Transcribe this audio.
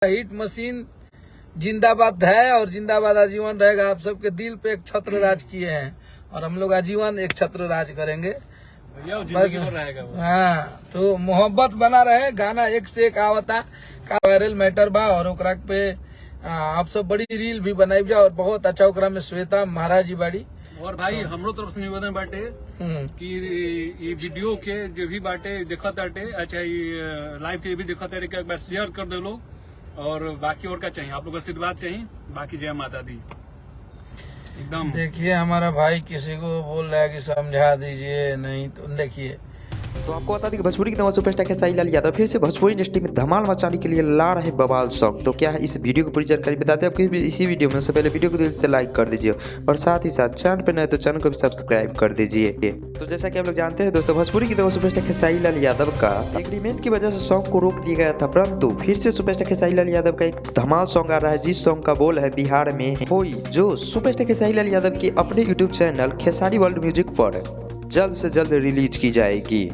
Hit machine जिंदाबाद है और जिंदाबाद आजीवन रहेगा। आप सबके दिल पे एक छत्र राज किए हैं और हम लोग आजीवन एक छत्र राज करेंगे। बस हाँ, तो मोहब्बत बना रहे। गाना एक से एक आवता का वायरल मैटर बा और ओकरा पे आप सब बड़ी रील भी बनाई जा और बहुत अच्छा। ओकरा में श्वेता महाराज जी बाड़ी। और भाई हमरो तरफ से निवेदन बाटे कि ये वीडियो के जो भी बाटे देखत बाटे, अच्छा ये लाइव के भी देखत बाटे, एक बार शेयर कर दो लोग। और बाकी और क्या चाहिए, आप लोग आशीर्वाद चाहिए। बाकी जय माता दी। एकदम देखिए हमारा भाई किसी को बोल रहा है कि समझा दीजिए, नहीं तो देखिए। तो आपको बता दें कि भोजपुरी के तमाम सुपरस्टार खेसारी लाल यादव फिर से भोजपुरी इंडस्ट्री में धमाल मचाने के लिए ला रहे बवाल सॉन्ग। तो क्या है इस वीडियो की पूरी जानकारी बताते हैं आपको इसी वीडियो में। उससे पहले वीडियो को दिल से लाइक कर दीजिए और साथ ही साथ चैनल पर नए तो चैनल को भी सब्सक्राइब कर दीजिए। तो जैसा कि आप लोग जानते हैं दोस्तों, भोजपुरी के तमाम सुपरस्टार खेसारी लाल यादव का एग्रीमेंट की वजह से सॉन्ग को रोक दिया गया था, परंतु फिर से सुपरस्टार खेसारी लाल यादव का एक धमाल सॉन्ग आ रहा है, जिस सॉन्ग का बोल है बिहार में होई, जो सुपरस्टार खेसारी लाल यादव के अपने YouTube channel Khesari world music पर जल्द से जल्द रिलीज की जाएगी।